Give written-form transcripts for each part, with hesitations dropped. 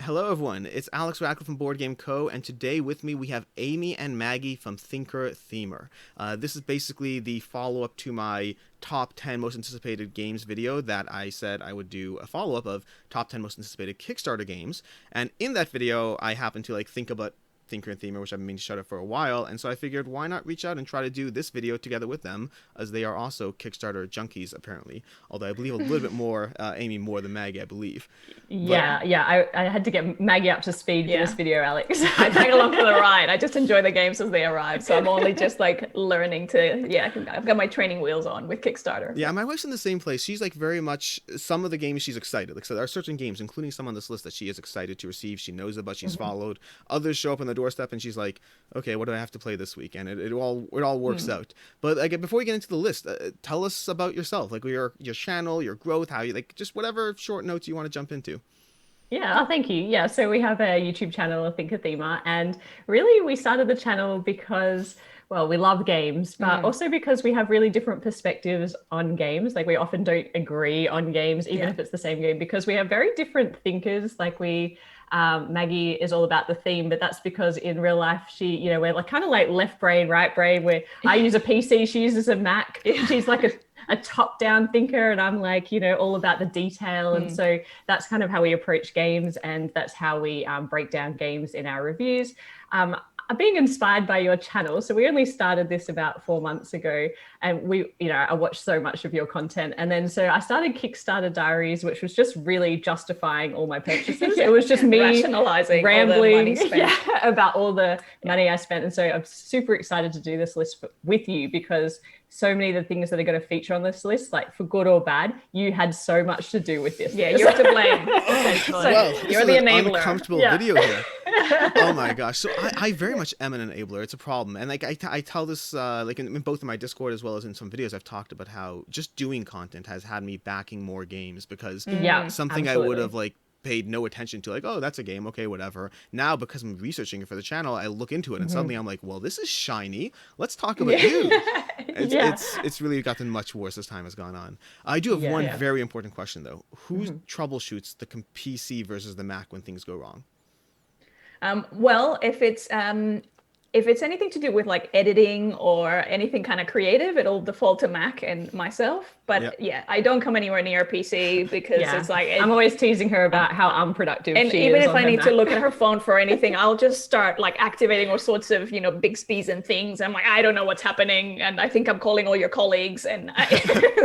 Hello, everyone. It's Alex Radcliffe from Board Game Co. And today with me we have Amy and Maggie from ThinkerThemer. This is basically the follow-up to my top 10 most anticipated games video that I said I would do a follow-up of top 10 most anticipated Kickstarter games. And in that video, I happened to think about ThinkerThemer, which I've been meaning to shout out for a while, and so I figured why not reach out and try to do this video together with them, as they are also Kickstarter junkies apparently. Although I believe a little bit more Amy more than Maggie, I believe. I had to get Maggie up to speed for this video, Alex. I tag along for the ride. I just enjoy the games as they arrive, so I'm only just learning to I've got my training wheels on with Kickstarter. Yeah, my wife's in the same place. She's very much, some of the games she's excited. So there are certain games, including some on this list, that she is excited to receive. She knows about, she's followed. Others show up on the doorstep and she's like, okay, what do I have to play this week? And it all works out. But before we get into the list, tell us about yourself, your channel, your growth, how you just whatever short notes you want to jump into. Yeah, thank you. Yeah, so we have a YouTube channel, ThinkerThemer, and really we started the channel because, well, we love games, but also because we have really different perspectives on games. We often don't agree on games, even if it's the same game, because we have very different thinkers. Maggie is all about the theme, but that's because in real life, we're kind of like left brain, right brain, where I use a PC, she uses a Mac. She's like a top-down thinker, and I'm all about the detail. And so that's kind of how we approach games, and that's how we break down games in our reviews. I'm being inspired by your channel. So we only started this about 4 months ago, and I watched so much of your content. And then so I started Kickstarter Diaries, which was just really justifying all my purchases. It was just me rationalizing rambling all the money spent. about all the money I spent. And so I'm super excited to do this list with you, because so many of the things that are going to feature on this list, for good or bad, you had so much to do with this. Yeah, you're to blame. Well, you're the enabler. An uncomfortable video here. Oh my gosh. So I very much am an enabler. It's a problem. And I tell this in both of my Discord as well as in some videos, I've talked about how just doing content has had me backing more games, because something absolutely. I would have paid no attention to, oh, that's a game, okay, whatever. Now, because I'm researching it for the channel, I look into it and suddenly I'm like, well, this is shiny. Let's talk about you. It's really gotten much worse as time has gone on. I do have one very important question though. Who troubleshoots the PC versus the Mac when things go wrong? Well, if it's anything to do with editing or anything kind of creative, it'll default to Mac and myself. But I don't come anywhere near a PC, because it's I'm always teasing her about how unproductive she is. And even if I need Mac. to look at her phone for anything, I'll just start activating all sorts of, Bigsby's and things. I'm I don't know what's happening, and I think I'm calling all your colleagues, and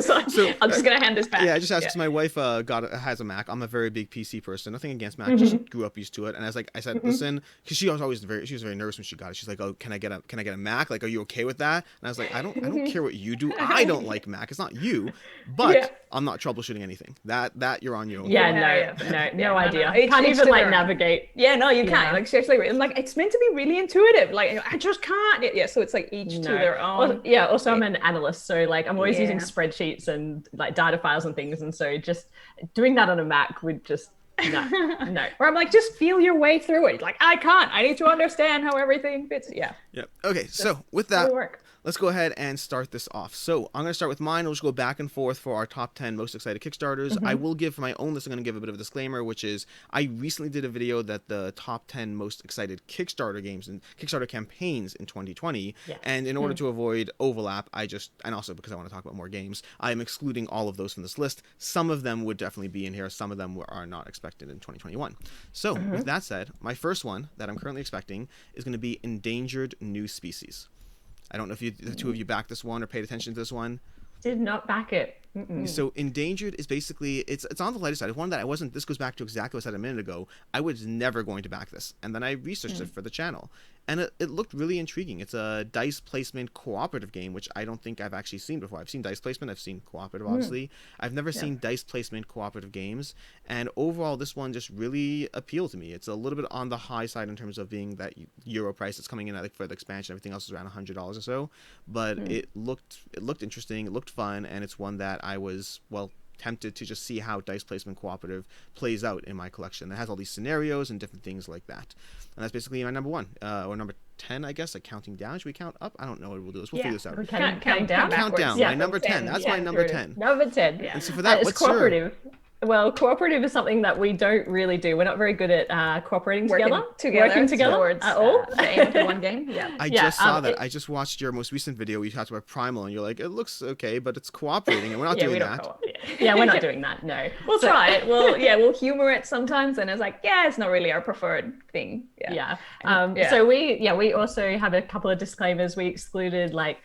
so I'm just gonna hand this back. Yeah, I just asked because my wife has a Mac. I'm a very big PC person. Nothing against Mac, just grew up used to it. And I said, listen, because she was very nervous when she got it. She's like, oh, can I get a Mac? Are you okay with that? And I was like, I don't care what you do. I don't like Mac. It's not you, but I'm not troubleshooting anything. That you're on your own. No idea. I can't even navigate. Yeah, no, you can't. Seriously, and it's meant to be really intuitive. I just can't. Yeah, so it's each to their own. Also I'm an analyst, so I'm always using spreadsheets and data files and things, and so just doing that on a Mac would just no. Or I'm just feel your way through it. I can't. I need to understand how everything fits. Yeah. Okay, so with that, let's go ahead and start this off. So I'm going to start with mine. We'll just go back and forth for our top 10 most excited Kickstarters. I will give, for my own list, I'm going to give a bit of a disclaimer, which is I recently did a video that the top 10 most excited Kickstarter games and Kickstarter campaigns in 2020. And in order to avoid overlap, and also because I want to talk about more games, I am excluding all of those from this list. Some of them would definitely be in here. Some of them are not expected in 2021. So with that said, my first one that I'm currently expecting is going to be Endangered New Species. I don't know if the two of you backed this one or paid attention to this one. Did not back it. So Endangered is basically, it's on the lighter side. It's one that this goes back to exactly what I said a minute ago. I was never going to back this. And then I researched it for the channel. And it looked really intriguing. It's a dice placement cooperative game, which I don't think I've actually seen before. I've seen dice placement. I've seen cooperative, obviously. I've never seen dice placement cooperative games. And overall, this one just really appealed to me. It's a little bit on the high side in terms of being that Euro price. It's coming in at for the expansion. Everything else is around $100 or so. But it looked interesting. It looked fun. And it's one that I was, tempted to just see how dice placement cooperative plays out in my collection. It has all these scenarios and different things like that. And that's basically my number one. Or number 10, I guess, counting down. Should we count up? I don't know what we'll do. We'll figure this out. Count down. Count down. My number 10. That's my number 10. Number 10. And so for that, it's cooperative. Well, cooperative is something that we don't really do. We're not very good at cooperating together, working together towards at all. the aim of the one game. Yeah. I just saw that. I just watched your most recent video. You talked about Primal, and you're like, it looks okay, but it's cooperating, and we're not doing that. Yeah, we're not doing that. No, we'll try it. We'll humor it sometimes, and it's like, yeah, it's not really our preferred thing. So we also have a couple of disclaimers. We excluded like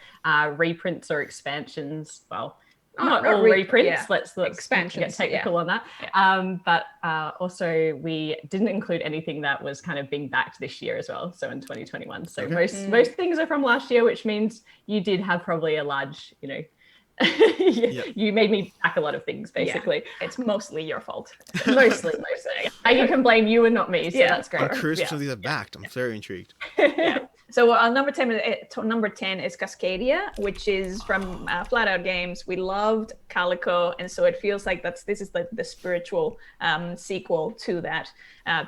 reprints or expansions. Well, not all reprints. Let's expansions, get technical on that. But also we didn't include anything that was kind of being backed this year as well. So in 2021. So most things are from last year, which means you did have probably a large, you made me back a lot of things basically. It's mostly your fault. mostly. You can blame you and not me. So that's great. I'm curious if some of these are backed. I'm very intrigued. So number 10 is Cascadia, which is from Flat Out Games. We loved Calico, and so it feels like this is the spiritual sequel to that.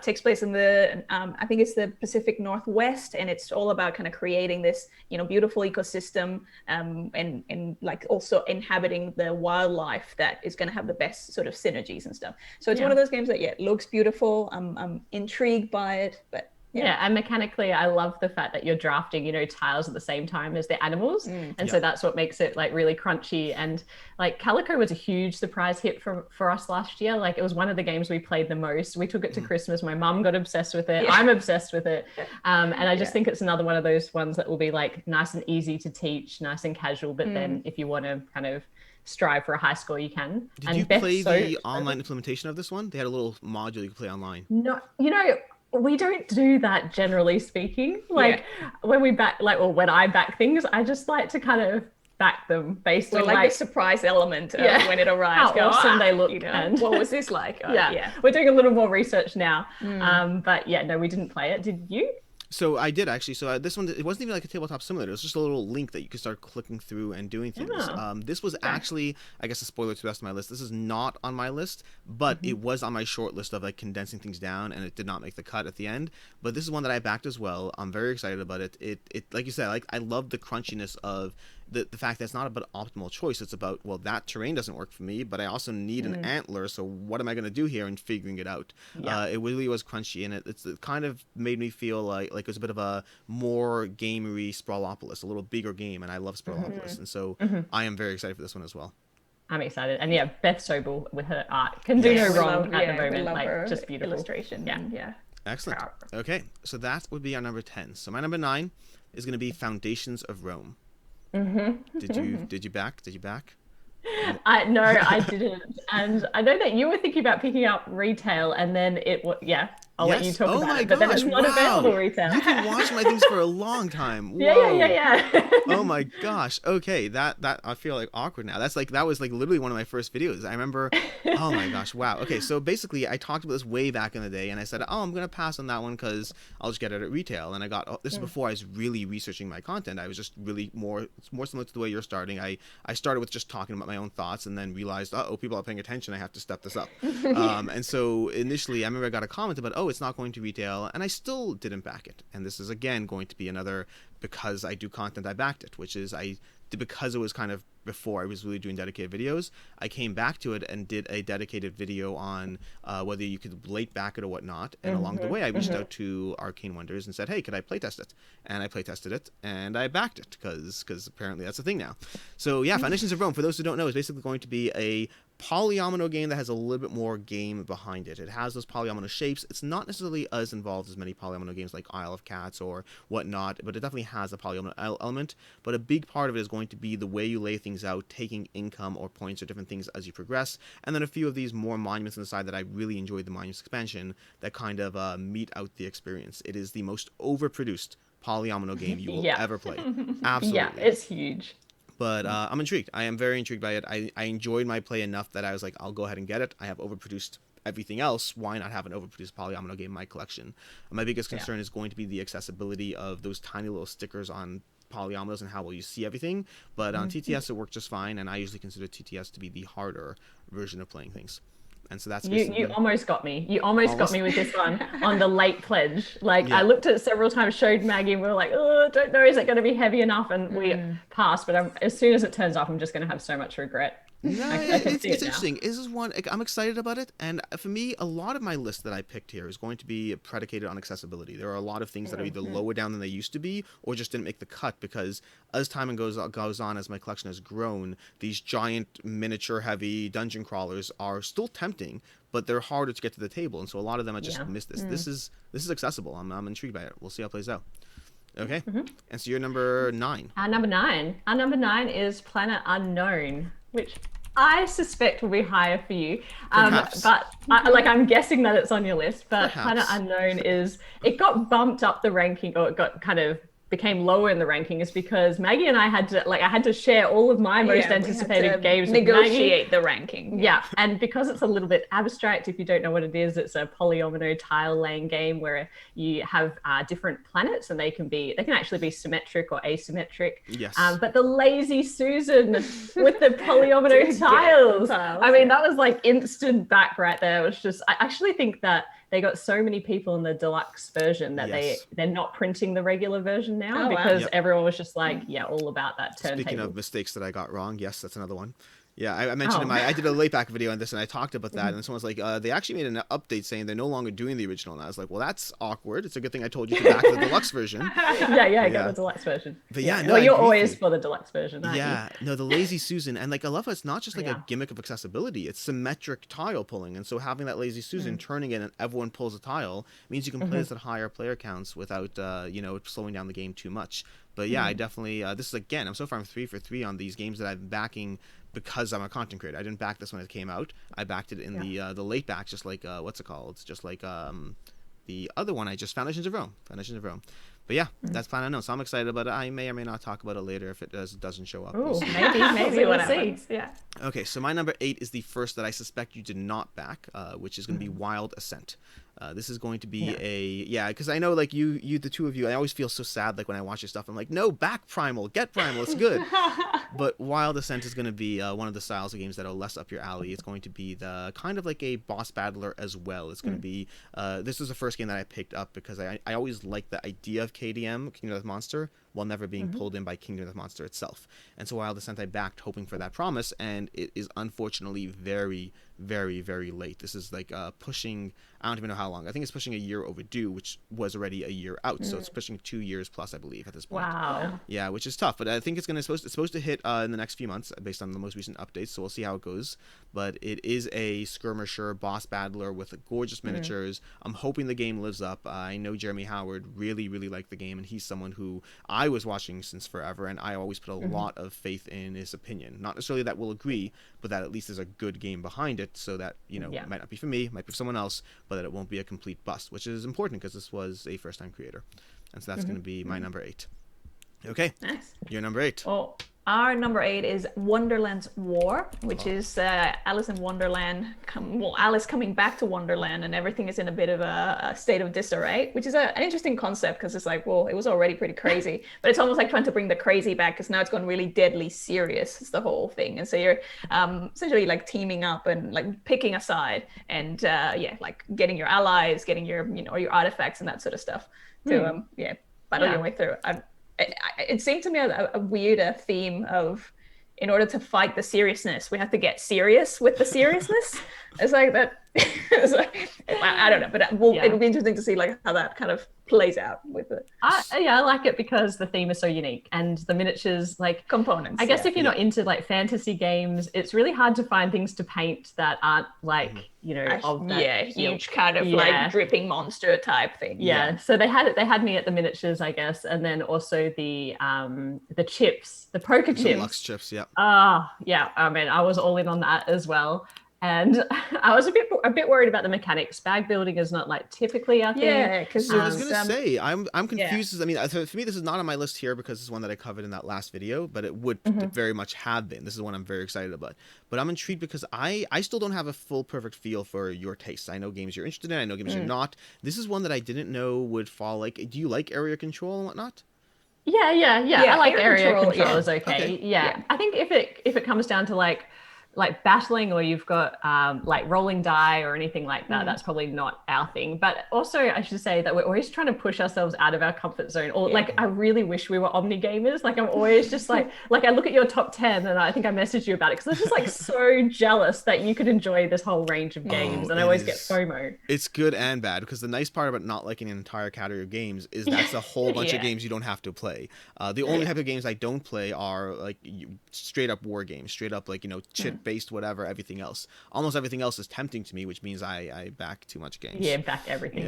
Takes place in the I think it's the Pacific Northwest, and it's all about kind of creating this beautiful ecosystem and like also inhabiting the wildlife that is going to have the best sort of synergies and stuff. So it's one of those games that looks beautiful. I'm intrigued by it, but. Yeah, and mechanically, I love the fact that you're drafting, tiles at the same time as the animals, and so that's what makes it like really crunchy. And like Calico was a huge surprise hit for us last year. Like it was one of the games we played the most. We took it to Christmas. My mum got obsessed with it. I'm obsessed with it, and I just think it's another one of those ones that will be like nice and easy to teach, nice and casual. But then if you want to kind of strive for a high score, you can. Did you play the online implementation of this one? They had a little module you could play online. No, we don't do that generally speaking. Like when we back, when I back things, I just like to kind of back them based on like the surprise element when it arrives. How awesome they look. And what was this like? We're doing a little more research now. But no, we didn't play it. Did you? So I did actually. So this one, it wasn't even like a tabletop simulator. It was just a little link that you could start clicking through and doing things. This was actually, I guess, a spoiler to the rest of my list. This is not on my list, but it was on my short list of like condensing things down, and it did not make the cut at the end. But this is one that I backed as well. I'm very excited about it. It like you said, I love the crunchiness of the fact that it's not about optimal choice. It's about, well, that terrain doesn't work for me, but I also need an antler, so what am I going to do here, and figuring it out. It really was crunchy, and it kind of made me feel like it was a bit of a more gamery Sprawlopolis, a little bigger game, and I love Sprawlopolis, and so I am very excited for this one as well. I'm excited. And Beth Sobel with her art can do no wrong at the moment. Like, just beautiful. Illustration. Yeah. Excellent. Okay, so that would be our number 10. So my number 9 is going to be Foundations of Rome. Did you back? No, I didn't. And I know that you were thinking about picking up retail, and then I'll let you talk about it. But then it's not available retail. You can watch my things for a long time. Whoa. Yeah. Oh my gosh. Okay, that I feel like awkward now. That was literally one of my first videos. I remember. Oh my gosh. Wow. Okay, so basically, I talked about this way back in the day, and I said, I'm gonna pass on that one because I'll just get it at retail. And I got this is before I was really researching my content. I was just really more similar to the way you're starting. I started with just talking about my own thoughts, and then realized, people are paying attention. I have to step this up. And so initially, I remember I got a comment about, it's not going to retail, and I still didn't back it. And this is again going to be another, because I do content, I backed it, which is because it was kind of before I was really doing dedicated videos, I came back to it and did a dedicated video on whether you could late back it or whatnot. And along the way, I reached out to Arcane Wonders and said, hey, could I playtest it? And I playtested it, and I backed it, because apparently that's a thing now. So Foundations of Rome, for those who don't know, is basically going to be a polyomino game that has a little bit more game behind it. It has those polyomino shapes. It's not necessarily as involved as many polyomino games like Isle of Cats or whatnot, but it definitely has a polyomino element. But a big part of it is going to be the way you lay things out, taking income or points or different things as you progress, and then a few of these more monuments on the side that I really enjoyed the monuments expansion that kind of meet out the experience. It is the most overproduced polyomino game you will ever play. Absolutely. Yeah, it's huge. But I'm intrigued. I am very intrigued by it. I enjoyed my play enough that I was like, I'll go ahead and get it. I have overproduced everything else. Why not have an overproduced polyomino game in my collection? My biggest concern is going to be the accessibility of those tiny little stickers on polyominoes and how well you see everything. But on TTS, it worked just fine, and I usually consider TTS to be the harder version of playing things. And so that's you almost got me. You almost got me with this one on the late pledge. I looked at it several times, showed Maggie, and we were like, don't know, is it going to be heavy enough? And we passed. But as soon as it turns off, I'm just going to have so much regret. No, I can it's see it now. interesting. This is one I'm excited about it, and for me, a lot of my list that I picked here is going to be predicated on accessibility. There are a lot of things that are either lower down than they used to be, or just didn't make the cut because as time goes on, as my collection has grown, these giant miniature-heavy dungeon crawlers are still tempting, but they're harder to get to the table, and so a lot of them I just missed this. This is accessible. I'm intrigued by it. We'll see how it plays out. Okay, and so you're number 9. Our number 9. Our number 9 is Planet Unknown, which I suspect will be higher for you. But I'm guessing that it's on your list. But Perhaps. Planet Unknown it got bumped up the ranking, or it got kind of became lower in the ranking, is because Maggie and I had to share all of my most anticipated games with negotiate Maggie. the ranking. Yeah, and because it's a little bit abstract, if you don't know what it is, it's a polyomino tile laying game where you have different planets, and they can actually be symmetric or asymmetric. Yes. But the Lazy Susan with the polyomino tiles. I mean, that was like instant back right there. It was just, I actually think that they got so many people in the deluxe version that they're not printing the regular version now because everyone was just like, all about that turntable. Speaking of mistakes that I got wrong, yes, that's another one. Yeah, I mentioned I did a late back video on this, and I talked about that, and someone's like, they actually made an update saying they're no longer doing the original. And I was like, well, that's awkward. It's a good thing I told you to back the deluxe version. I got the deluxe version. But no, well, you're always for the deluxe version, aren't you? No, the Lazy Susan, and I love how it's not just a gimmick of accessibility. It's symmetric tile pulling, and so having that Lazy Susan turning it and everyone pulls a tile means you can play this at higher player counts without slowing down the game too much. But I definitely this is again, I'm so far I'm 3 for 3 on these games that I'm backing because I'm a content creator. I didn't back this when it came out. I backed it in the late backs, just like what's it called? It's just like the other one I just Foundations of Rome. But that's Planet Unknown. So I'm excited about it. I may or may not talk about it later if it doesn't show up. Ooh, maybe we'll see. Yeah. Okay, so my number 8 is the first that I suspect you did not back, which is going to be Wild Assent. This is going to be because I know you the two of you, I always feel so sad when I watch your stuff. I'm like, no, back Primal, get Primal, it's good. But Wild Assent is going to be one of the styles of games that are less up your alley. It's going to be the kind of like a boss battler as well. It's going to be this is the first game that I picked up because I always liked the idea of KDM, Kingdom of the Monster, while never being pulled in by Kingdom of the Monster itself. And so Wild Assent I backed hoping for that promise, and it is unfortunately very, very, very late. This is pushing, I don't even know how long. I think it's pushing a year overdue, which was already a year out. So it's pushing 2 years plus, I believe, at this point. Wow. Yeah, which is tough. But I think it's supposed to hit in the next few months based on the most recent updates. So we'll see how it goes. But it is a skirmisher, boss battler with gorgeous miniatures. I'm hoping the game lives up. I know Jeremy Howard really, really liked the game, and he's someone who I was watching since forever, and I always put a lot of faith in his opinion. Not necessarily that we'll agree, but that at least there's a good game behind it, so that it might not be for me, might be for someone else, but that it won't be a complete bust, which is important because this was a first-time creator. And so that's going to be my number 8. Okay, nice. Your number 8. Oh, our number 8 is Wonderland's War, which is Alice in Wonderland. Alice coming back to Wonderland, and everything is in a bit of a state of disarray, which is an interesting concept because it's like, well, it was already pretty crazy, but it's almost like trying to bring the crazy back because now it's gone really deadly serious. It's the whole thing, and so you're essentially teaming up and picking a side, and getting your allies, getting your your artifacts and that sort of stuff to battle your way through. It seemed to me a weirder theme of, in order to fight the seriousness, we have to get serious with the seriousness. It's like that. I don't know, but it'll be interesting to see how that kind of plays out with it. I like it because the theme is so unique and the miniatures components. I guess if you're not into fantasy games, it's really hard to find things to paint that aren't of that huge kind of dripping monster type thing. So they had me at the miniatures, I guess, and then also the chips, the poker chips. Deluxe chips, yeah. I mean, I was all in on that as well. And I was a bit worried about the mechanics. Bag building is not typically our thing. Yeah, because I was gonna say I'm confused. I mean, for me, this is not on my list here because it's one that I covered in that last video, but it would very much have been. This is one I'm very excited about. But I'm intrigued because I still don't have a full perfect feel for your tastes. I know games you're interested in. I know games you're not. This is one that I didn't know would fall. Do you like area control and whatnot? Yeah. I like area control is okay. Okay. Yeah. I think if it comes down to like battling or you've got like rolling die or anything like that, that's probably not our thing. But also I should say that we're always trying to push ourselves out of our comfort zone. Or like I really wish we were omni gamers. Like I'm always just like I look at your top 10 and I think I messaged you about it because I'm just like so jealous that you could enjoy this whole range of games. And I always get FOMO. It's good and bad because the nice part about not liking an entire category of games is that's a whole bunch of games you don't have to play. The only type of games I don't play are like straight up war games, straight up like, you know, chit based whatever. Everything else, almost everything else is tempting to me, which means I back too much games. Yeah, back everything.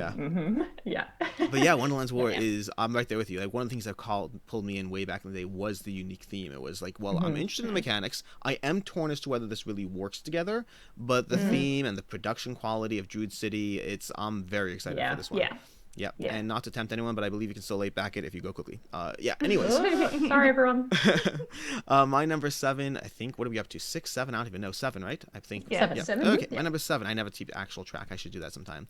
Yeah. But yeah, Wonderland's War is, I'm right there with you. Like one of the things that pulled me in way back in the day was the unique theme. It was like, well, I'm interested in the mechanics. I am torn as to whether this really works together, but the theme and the production quality of Druid City, I'm very excited for this one. Yeah, and not to tempt anyone, but I believe you can still late back it if you go quickly. Anyways. Sorry, everyone. My number 7, I think, what are we up to? 6, 7? I don't even know. 7, right? I think. Seven. Okay, my number 7. I never keep actual track. I should do that sometime.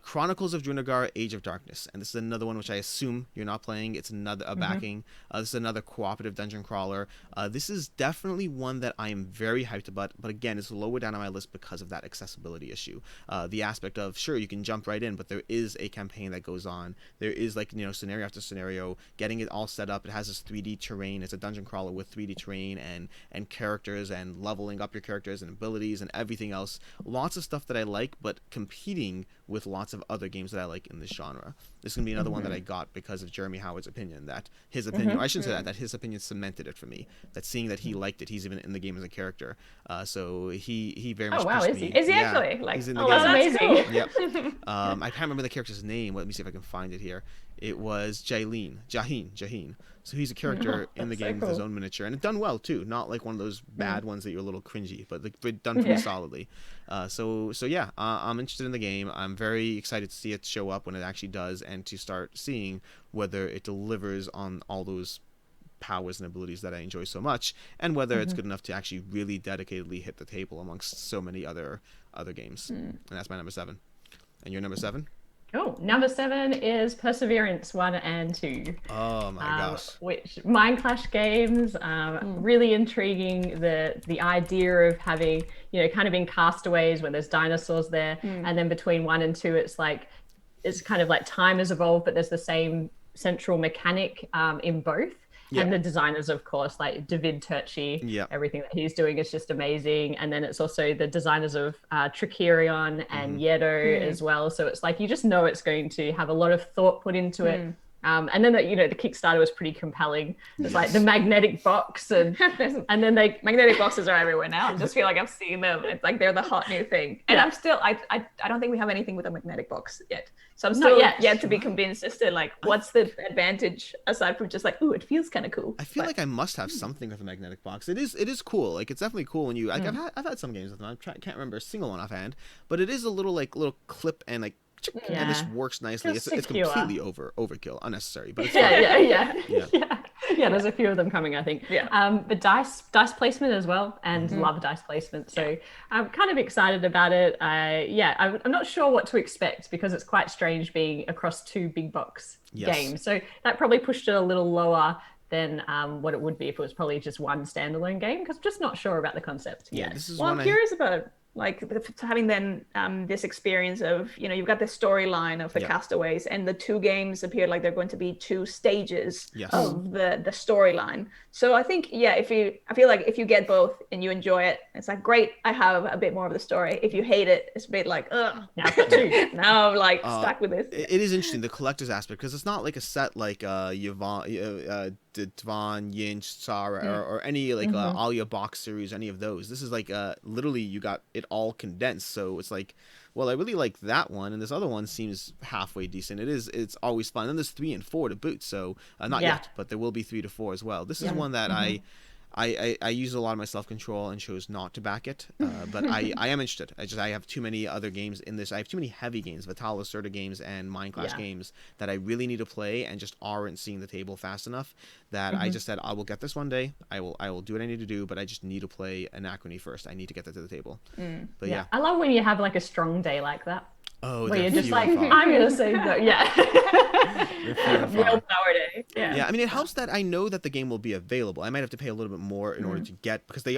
Chronicles of Drunagor, Age of Darkness. And this is another one which I assume you're not playing. It's another backing. This is another cooperative dungeon crawler. This is definitely one that I am very hyped about, but again, it's lower down on my list because of that accessibility issue. The aspect of, sure, you can jump right in, but there is a campaign that goes on. There is like, you know, scenario after scenario, getting it all set up. It has this 3D terrain. It's a dungeon crawler with 3D terrain and characters and leveling up your characters and abilities and everything else. Lots of stuff that I like, but competing with lots of other games that I like in this genre. This is going to be another one that I got because of Jeremy Howard's opinion, that his opinion, I shouldn't say that his opinion cemented it for me, that seeing that he liked it, he's even in the game as a character. So he very much pushed me. Is he actually? Like, he's in the oh, game. that's amazing. Cool. Yep. I can't remember the character's name. Let me see if I can find it here. It was Jahin. So he's a character in the game with his own miniature, and it's done well too. Not like one of those bad ones that you're a little cringy, but like, done pretty solidly. So yeah, I'm interested in the game. I'm very excited to see it show up when it actually does, and to start seeing whether it delivers on all those powers and abilities that I enjoy so much, and whether it's good enough to actually really dedicatedly hit the table amongst so many other games. And that's my number 7. And your number 7? Oh, number 7 is Perseverance 1 and 2. Oh my gosh. Which Mind Clash games, really intriguing. The idea of having, you know, kind of in Castaways where there's dinosaurs there, and then between 1 and 2, it's kind of like time has evolved, but there's the same central mechanic in both. And the designers, of course, like David Turchi, everything that he's doing is just amazing. And then it's also the designers of Tricerion and Yedo as well. So it's like, you just know it's going to have a lot of thought put into it. And then, the Kickstarter was pretty compelling. It's like the magnetic box and then magnetic boxes are everywhere now. I just feel like I've seen them. It's like they're the hot new thing. And I'm still, I don't think we have anything with a magnetic box yet. So I'm still yet to be convinced as to like, what's the advantage aside from just like, ooh, it feels kind of cool. I feel like I must have something with a magnetic box. It is cool. Like, it's definitely cool when you, like, I've had some games with them. Can't remember a single one offhand, but it is a little clip and like, and this works nicely. It's completely overkill, unnecessary, but it's yeah, there's a few of them coming, I think. But dice placement as well, and love dice placement, so I'm kind of excited about it. I'm not sure what to expect because it's quite strange being across 2 big box games, so that probably pushed it a little lower than what it would be if it was probably just one standalone game, because I'm just not sure about the concept yet. I'm curious about like having then this experience of, you know, you've got the storyline of the Castaways, and the 2 games appear like they're going to be 2 stages of the storyline. So I think, I feel like if you get both and you enjoy it, it's like, great, I have a bit more of the story. If you hate it, it's a bit like, ugh, now I've got 2. Now I'm like stuck with this. It is interesting, the collector's aspect, because it's not like a set like Yvonne, Dvan, Yinch, Sarah, or any like Alia box series, any of those. This is like literally you got it all condensed. So it's like, well, I really like that one, and this other one seems halfway decent. It's always fun. And there's 3 and 4 to boot, so not yet, but there will be 3 to 4 as well. This is one that I use a lot of my self-control and chose not to back it, but I am interested. I have too many other games in this. I have too many heavy games, Vital Lacerda games and Mind Clash games that I really need to play and just aren't seeing the table fast enough that I just said, I will get this one day. I will do what I need to do, but I just need to play Anachrony first. I need to get that to the table. But I love when you have like a strong day like that. Oh, where they're you're just few like, and far. I'm gonna say no. Yeah. They're few and far. Willpower day. Yeah, I mean, it helps that I know that the game will be available. I might have to pay a little bit more in order to get, because they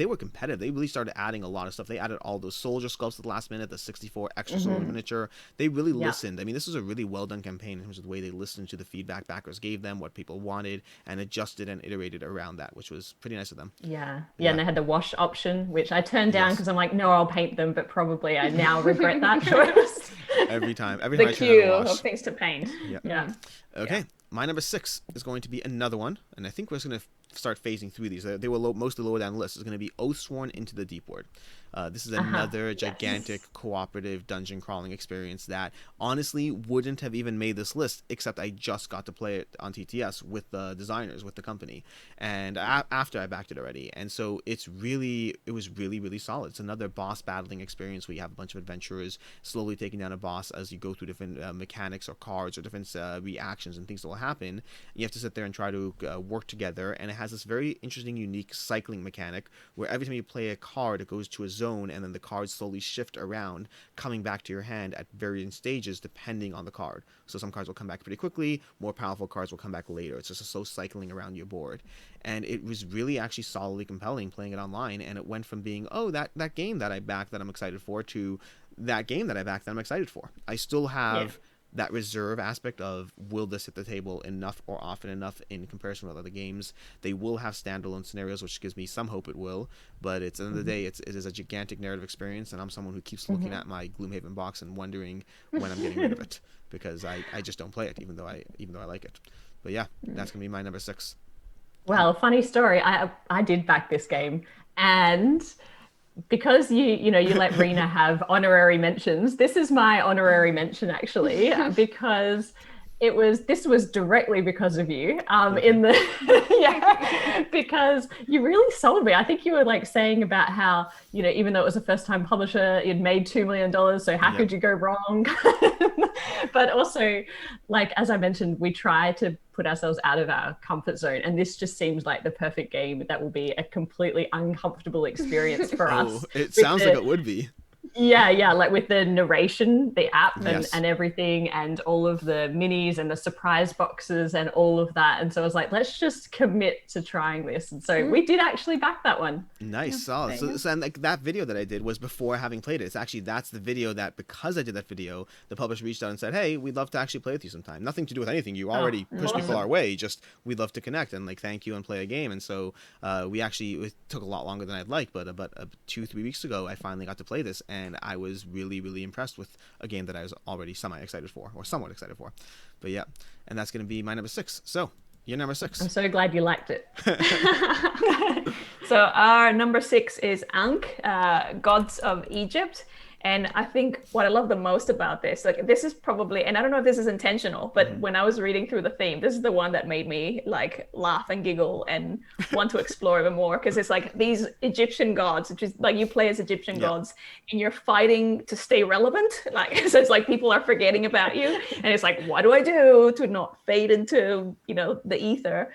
were competitive. They really started adding a lot of stuff. They added all those soldier sculpts at the last minute, the 64 extra soldier miniature. They really listened. I mean, this was a really well done campaign in terms of the way they listened to the feedback backers gave them, what people wanted, and adjusted and iterated around that, which was pretty nice of them. Yeah, and they had the wash option, which I turned down because I'm like, no, I'll paint them, but probably I now regret that choice. Every time The I turn on queue a wash. of things to paint. Yeah. Okay, my number 6 is going to be another one, and I think we're just going to start phasing through these. They were mostly lower down the list. It's going to be Oathsworn Into the Deep Wood. This is another gigantic cooperative dungeon crawling experience that honestly wouldn't have even made this list, except I just got to play it on TTS with the designers, with the company, and after I backed it already. And so it was really solid. It's another boss battling experience where you have a bunch of adventurers slowly taking down a boss as you go through different mechanics or cards or different reactions and things that will happen. You have to sit there and try to work together, and it has this very interesting, unique cycling mechanic where every time you play a card, it goes to a zone, and then the cards slowly shift around, coming back to your hand at varying stages depending on the card. So some cards will come back pretty quickly, more powerful cards will come back later. It's just a slow cycling around your board. And it was really actually solidly compelling playing it online, and it went from being, that game that I backed that I'm excited for, to that game that I backed that I'm excited for. I still have that reserve aspect of, will this hit the table enough or often enough in comparison with other games? They will have standalone scenarios, which gives me some hope it will, but it's at the end of the day, it is a gigantic narrative experience, and I'm someone who keeps looking at my Gloomhaven box and wondering when I'm getting rid of it, because I just don't play it, even though I like it. But yeah, that's gonna be my number 6. Well, funny story. I did back this game, and because you let Rena have honorary mentions, this is my honorary mention actually, because this was directly because of you, because you really sold me. I think you were like saying about how, even though it was a first time publisher, it made $2 million, so how could you go wrong? But also, like, as I mentioned, we try to put ourselves out of our comfort zone, and this just seems like the perfect game that will be a completely uncomfortable experience for us. It sounds like it would be. Yeah, like with the narration, the app and everything, and all of the minis and the surprise boxes and all of that. And so I was like, let's just commit to trying this. And so we did actually back that one. Nice, solid. So and like that video that I did was before having played it. That's the video that, because I did that video, the publisher reached out and said, hey, we'd love to actually play with you sometime. Nothing to do with anything. You already pushed people our way. Just, we'd love to connect and like thank you and play a game. And so it took a lot longer than I'd like, but about 2-3 weeks ago, I finally got to play this, and I was really, really impressed with a game that I was already somewhat excited for. But yeah, and that's going to be my number 6. So, your number 6. I'm so glad you liked it. So our number 6 is Ankh, Gods of Egypt. And I think what I love the most about this, like, this is probably, and I don't know if this is intentional, but when I was reading through the theme, this is the one that made me like laugh and giggle and want to explore even more, because it's like these Egyptian gods, which is like you play as Egyptian gods and you're fighting to stay relevant. Like, so it's like people are forgetting about you, and it's like, what do I do to not fade into, the ether?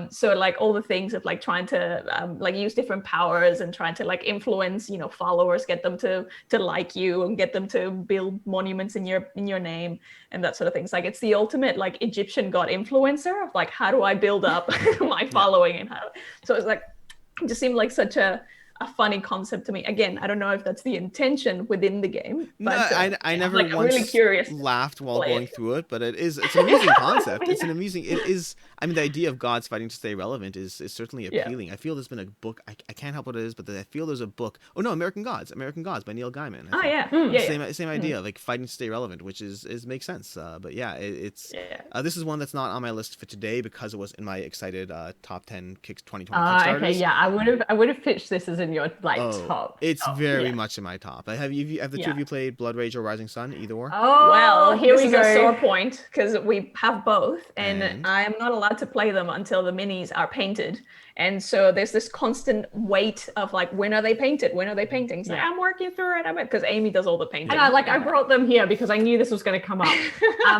So like all the things of like trying to like use different powers and trying to like influence, followers, get them to like you and get them to build monuments in your name and that sort of things. Like, it's the ultimate like Egyptian god influencer of like, how do I build up my following, and so it's like, it just seemed like such a funny concept to me. Again, I don't know if that's the intention within the game, but I never like, once really curious laughed while going through it, but it's an amusing concept. It is, I mean, the idea of gods fighting to stay relevant is certainly appealing. I feel there's been a book, I can't help what it is, but I feel there's a book, American Gods by Neil Gaiman. Same idea, like fighting to stay relevant, which makes sense. But yeah, this is one that's not on my list for today because it was in my excited top 10 2020 Kickstarters. Okay, yeah, I would have pitched this as in your like top. It's very much in my top. Have the two of you played Blood Rage or Rising Sun, either or? Oh, well, here we go. This is a sore point because we have both, and I am not allowed to play them until the minis are painted. And so there's this constant weight of like, when are they painted? When are they painting? So I'm working through it. Because Amy does all the painting. And I brought them here because I knew this was going to come up.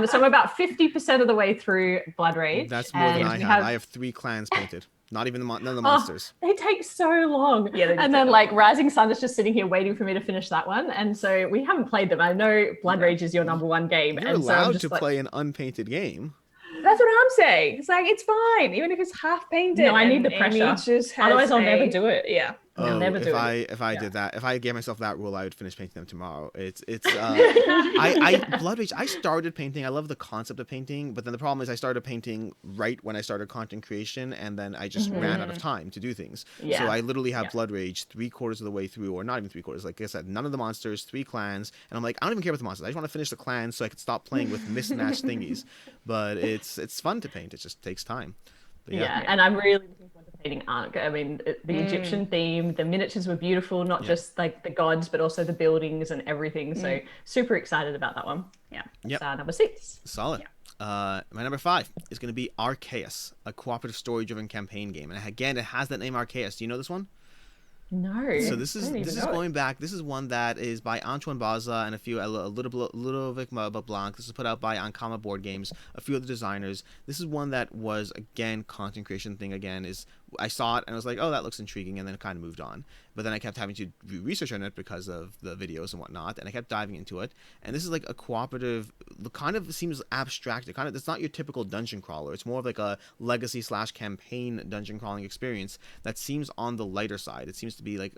So I'm about 50% of the way through Blood Rage. That's more than I have. I have 3 clans painted. Not even none of the Oh, monsters. they take so long. Yeah, they do and take then a like long Rising Sun is just sitting here waiting for me to finish that one. And so we haven't played them. I know Blood Rage is your number one game. You're and so I'm allowed just to like, play an unpainted game. That's what I'm saying. It's like, it's fine, even if it's half painted. No, I need the Amy pressure. just has Otherwise, I'll never do it. Yeah. I'll never do it. If I did that, if I gave myself that rule, I would finish painting them tomorrow. I Blood Rage. I started painting. I love the concept of painting, but then the problem is I started painting right when I started content creation, and then I just ran out of time to do things. Yeah. So I literally have Blood Rage 3/4 of the way through, or not even 3/4. Like I said, none of the monsters, 3 clans, and I'm like, I don't even care about the monsters. I just want to finish the clans so I can stop playing with mismatched thingies. But it's fun to paint. It just takes time. But yeah, and I'm really looking forward to painting Ankh. I mean, the Egyptian theme, the miniatures were beautiful, not just like the gods, but also the buildings and everything. So super excited about that one. Yeah. Yep. Number 6. Solid. My number 5 is going to be Arkeis, a cooperative story-driven campaign game. And again, it has that name Arkeis. Do you know this one? No. So this is going back. This is one that is by Antoine Baza and a few Ludovic Blanc. This is put out by Ankama Board Games. A few other designers. This is one that was again content creation thing. Again, is I saw it and I was like, oh, that looks intriguing, and then it kind of moved on. But then I kept having to do research on it because of the videos and whatnot, and I kept diving into it. And this is like a cooperative, kind of seems abstract. It's not your typical dungeon crawler. It's more of like a legacy / campaign dungeon crawling experience that seems on the lighter side. It seems to be like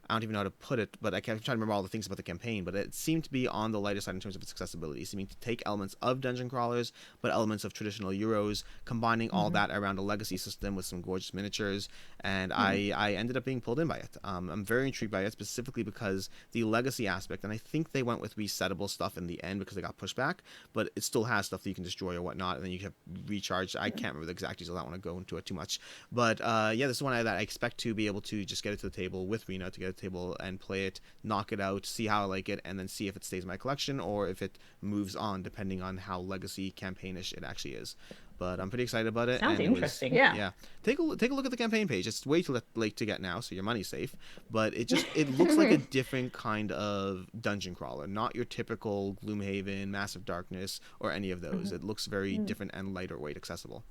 I don't even know how to put it, but I kept trying to remember all the things about the campaign, but it seemed to be on the lighter side in terms of its accessibility, seeming to take elements of dungeon crawlers, but elements of traditional Euros, combining all that around a legacy system with some gorgeous miniatures, and I ended up being pulled in by it. I'm very intrigued by it, specifically because the legacy aspect, and I think they went with resettable stuff in the end because they got pushed back, but it still has stuff that you can destroy or whatnot, and then you can recharge. I can't remember the exact details, I don't want to go into it too much, but yeah, this is one that I expect to be able to just get it to the table with Rena, to get it table and play it, knock it out, see how I like it, and then see if it stays in my collection or if it moves on, depending on how legacy campaignish it actually is. But I'm pretty excited about it. Sounds interesting. Yeah. Take a look at the campaign page. It's way too late to get now, so your money's safe. But it looks like a different kind of dungeon crawler, not your typical Gloomhaven, Massive Darkness, or any of those. It looks very different and lighter weight accessible.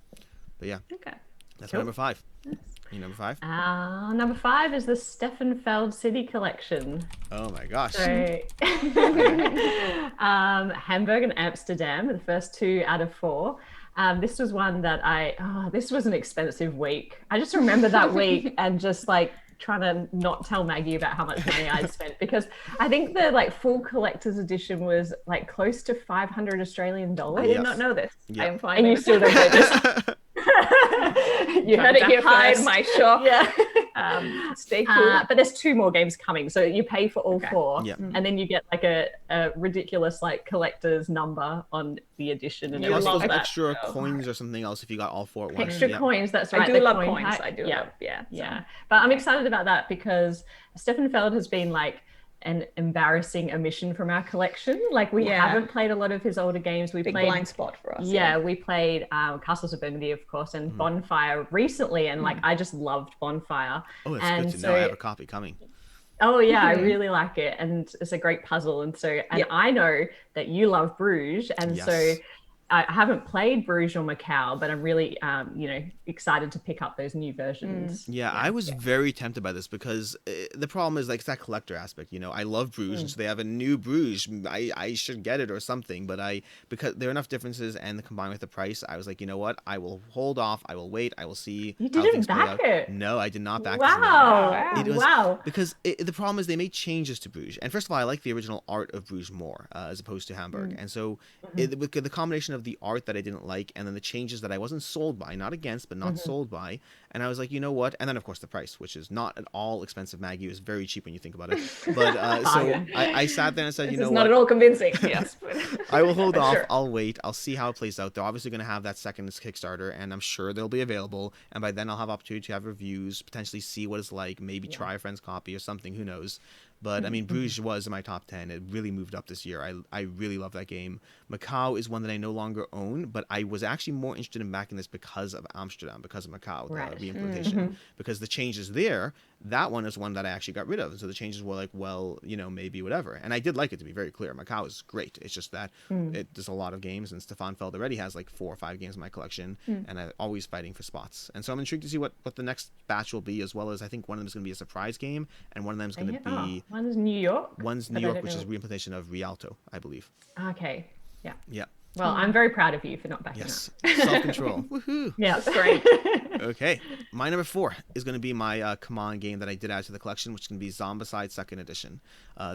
But yeah. Okay. That's my number 5. You number 5? Number 5 is the Stefan Feld City Collection. Oh my gosh. So, Hamburg and Amsterdam, the first 2 out of 4. This was one that this was an expensive week. I just remember that week and just like trying to not tell Maggie about how much money I'd spent, because I think the like full collector's edition was like close to 500 Australian dollars. I did not know this. Yep. I am fine. And you still don't know this. You heard it here first. My shock. Yeah. Stay cool. But there's 2 more games coming, so you pay for all 4, Yeah. and then you get like a ridiculous like collector's number on the edition, and Plus everything those like that. extra coins or something else if you got all 4 at once. Extra Yeah. coins, that's right. I do the love coin coins. pack. I do love, so. But I'm excited about that because Stefan Feld has been like an embarrassing omission from our collection. Like we haven't played a lot of his older games. We Big played blind spot for us. Yeah, we played Castles of Burgundy, of course, and Bonfire recently, and like I just loved Bonfire. Oh, it's and good to know. I have a copy coming. Oh yeah, I really like it, and it's a great puzzle. And so, I know that you love Bruges, and so I haven't played Bruges or Macau, but I'm really, excited to pick up those new versions. Yeah, I was very tempted by this because the problem is like it's that collector aspect. I love Bruges, and so they have a new Bruges. I should get it or something, but because there are enough differences and combined with the price, I was like, you know what? I will hold off. I will wait. I will see. You how didn't things play back out. it. No, I did not back Wow! it. Wow! Because the problem is they made changes to Bruges, and first of all, I like the original art of Bruges more as opposed to Hamburg, and so with the combination of the art that I didn't like, and then the changes that I wasn't sold by, not against, but not sold by, and I was like, you know what? And then of course the price, which is not at all expensive. Maggie is very cheap when you think about it. But so I sat there and said, you know what? It's not at all convincing. Yes. I will hold off. Sure. I'll wait. I'll see how it plays out. They're obviously going to have that second Kickstarter, and I'm sure they'll be available. And by then, I'll have opportunity to have reviews, potentially see what it's like, maybe try a friend's copy or something. Who knows? But I mean, Bruges was in my top 10. It really moved up this year. I really love that game. Macau is one that I no longer own, but I was actually more interested in backing this because of Amsterdam, because of Macau, the re-implementation. Because the changes there, that one is one that I actually got rid of. And so the changes were like, well, you know, maybe whatever. And I did like it, to be very clear. Macau is great. It's just that there's a lot of games, and Stefan Feld already has like 4 or 5 games in my collection, and I'm always fighting for spots. And so I'm intrigued to see what the next batch will be, as well as I think one of them is going to be a surprise game, and one of them is going to be... One's New York. One's New York, which is re-implementation of Rialto, I believe. Okay, yeah. Yeah. Well, I'm very proud of you for not backing up. Self-control. Woohoo. Yeah, that's great. Okay, my number 4 is going to be my command game that I did add to the collection, which is going to be Zombicide 2nd Edition.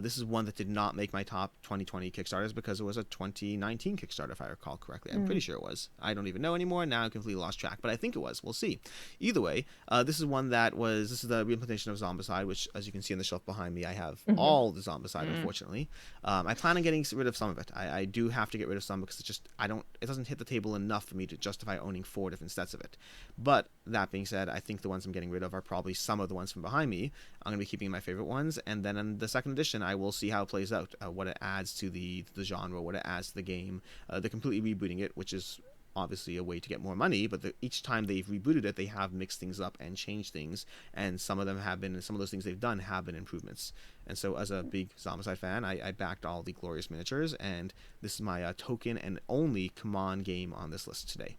This is one that did not make my top 2020 Kickstarters because it was a 2019 Kickstarter, if I recall correctly. I'm pretty sure it was. I don't even know anymore. Now I completely lost track, but I think it was. We'll see. Either way, this is one that was... This is the reimplementation of Zombicide, which, as you can see on the shelf behind me, I have all the Zombicide, unfortunately. I plan on getting rid of some of it. I do have to get rid of some because it's just... It doesn't hit the table enough for me to justify owning 4 different sets of it. But that being said, I think the ones I'm getting rid of are probably some of the ones from behind me. I'm going to be keeping my favorite ones, and then in the 2nd edition, I will see how it plays out, what it adds to the genre, what it adds to the game. They're completely rebooting it, which is obviously a way to get more money, but each time they've rebooted it, they have mixed things up and changed things, and some of them have been, some of those things they've done have been improvements. And so as a big Zombicide fan, I backed all the glorious miniatures, and this is my token and only command game on this list today.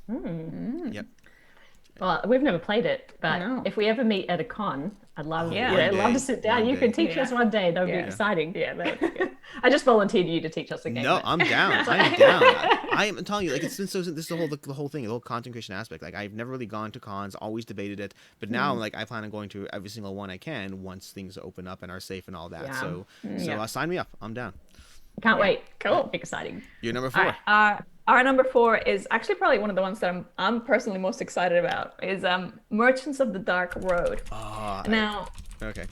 Yep. Well, we've never played it, but if we ever meet at a con, I'd love, I'd love to sit down. You could teach us one day. That would be exciting. Yeah, that would be good. I just volunteered you to teach us a game. No, I'm down. I'm down. I am telling you, like, it's been so. This is the whole thing, the whole content creation aspect. Like, I've never really gone to cons, always debated it, but now, like, I plan on going to every single one I can once things open up and are safe and all that. Yeah. So sign me up. I'm down. Can't wait. Cool. Exciting. You're number 4. Our number 4 is actually probably one of the ones that I'm personally most excited about. Is Merchants of the Dark Road. Now,